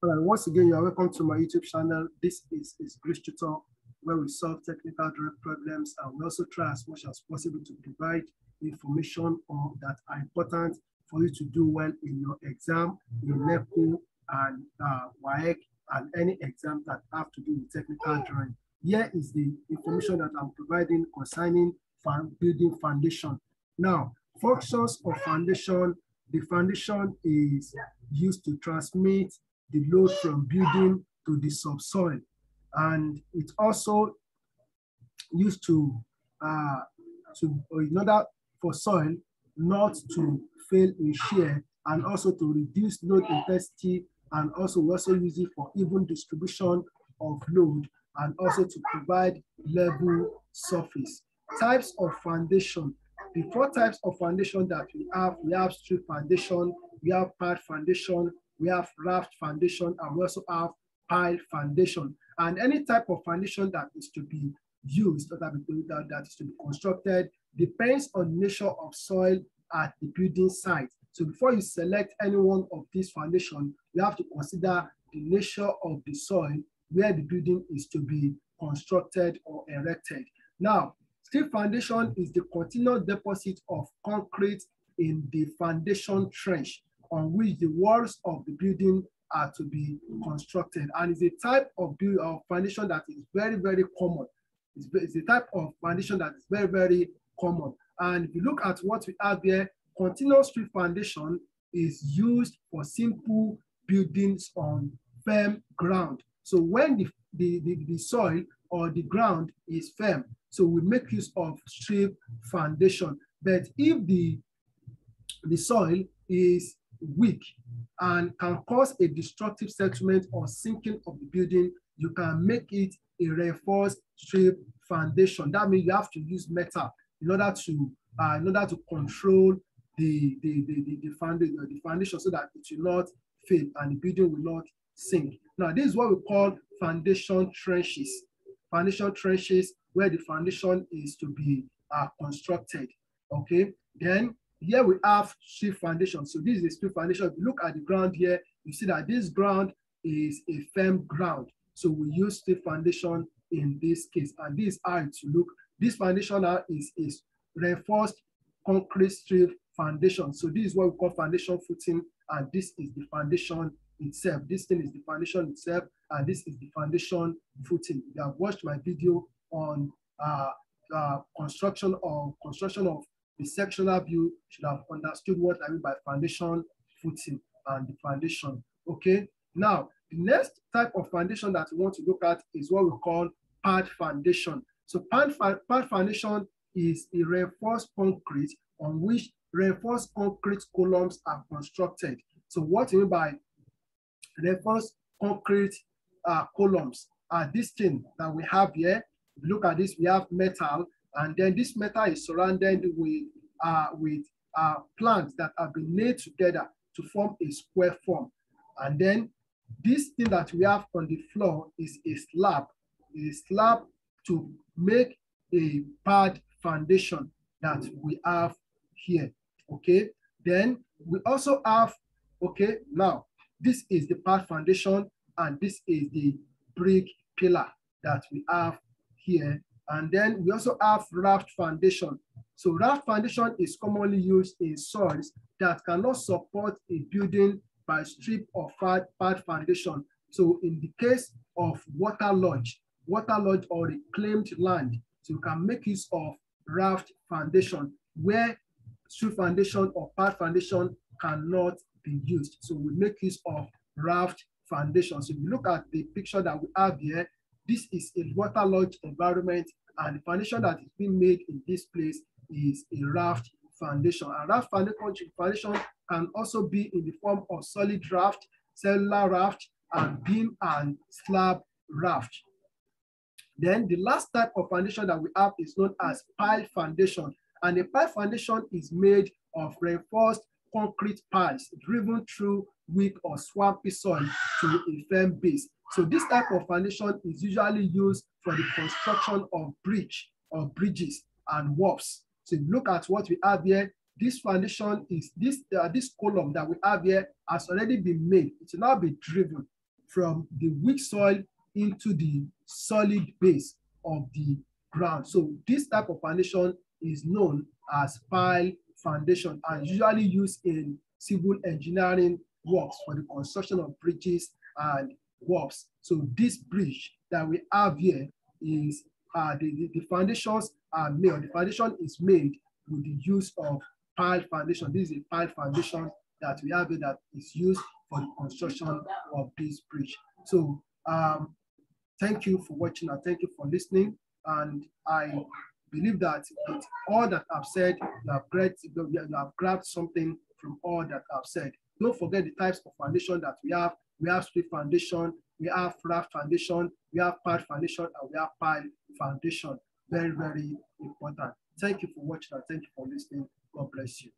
All right, once again, you are welcome to my YouTube channel. This is Greece Tutor, where we solve technical drawing problems, and we also try as much as possible to provide information that are important for you to do well in your exam, in NECO and WAEC, and any exam that have to do with technical drawing. Here is the information that I'm providing concerning building foundation. Now, functions of foundation. The foundation is used to transmit the load from building to the subsoil, and it's also used to in order for soil not to fail in shear, and also to reduce load intensity, and also we also use it for even distribution of load, and also to provide level surface. Types of foundation. The four types of foundation that we have strip foundation, we have pad foundation, we have raft foundation, and we also have pile foundation. And any type of foundation that is to be used or that is to be constructed depends on the nature of soil at the building site. So before you select any one of these foundation, you have to consider the nature of the soil where the building is to be constructed or erected. Now, strip foundation is the continuous deposit of concrete in the foundation trench on which the walls of the building are to be constructed, and is a type of foundation that is very, very common. It's a type of foundation that is very, very common. And if you look at what we have here, continuous strip foundation is used for simple buildings on firm ground. So when the soil or the ground is firm, so we make use of strip foundation. But if the soil is weak and can cause a destructive settlement or sinking of the building, you can make it a reinforced strip foundation. That means you have to use metal in order to control the foundation so that it will not fail and the building will not sink. Now, this is what we call foundation trenches. Foundation trenches where the foundation is to be constructed. Okay, then here we have strip foundation. So this is a strip foundation. If you look at the ground here, you see that this ground is a firm ground. So we use strip foundation in this case, and this is how it look. This foundation now is reinforced concrete strip foundation. So this is what we call foundation footing, and this is the foundation itself. This thing is the foundation itself, and this is the foundation footing. If you have watched my video on construction of the sectional view, you should have understood what I mean by foundation footing and the foundation. Okay, now the next type of foundation that we want to look at is what we call pad foundation. So pad foundation is a reinforced concrete on which reinforced concrete columns are constructed. So what I mean by reinforced concrete columns are this thing that we have here. If you look at this, we have metal, and then this metal is surrounded with planks that have been laid together to form a square form. And then this thing that we have on the floor is a slab to make a pad foundation that we have here. Okay, then we also have, okay, now this is the pad foundation, and this is the brick pillar that we have here. And then we also have raft foundation. So raft foundation is commonly used in soils that cannot support a building by strip or pad foundation. So in the case of water lodge or reclaimed land, so you can make use of raft foundation where strip foundation or pad foundation cannot be used. So we make use of raft foundation. So if you look at the picture that we have here, this is a water lodge environment, and the foundation that is being made in this place is a raft foundation. And raft foundation can also be in the form of solid raft, cellular raft, and beam and slab raft. Then the last type of foundation that we have is known as pile foundation. And a pile foundation is made of reinforced concrete piles driven through weak or swampy soil to a firm base. So this type of foundation is usually used for the construction of bridges and wharfs. So if you look at what we have here, this foundation is this column that we have here has already been made. It will now be driven. from the weak soil into the solid base of the ground. So this type of foundation is known as pile foundation and usually used in civil engineering works for the construction of bridges and wharves. So this bridge that we have here is the foundations are made, the foundation is made with the use of pile foundation. This is a pile foundation that we have here that is used for the construction of this bridge. So thank you for watching and thank you for listening. And I believe that with all that I've said, you have grabbed something from all that I've said. Don't forget the types of foundation that we have. We have split foundation, we have Raft Foundation, we have pile foundation, and we have pile foundation. Very, very important. Thank you for watching and thank you for listening. God bless you.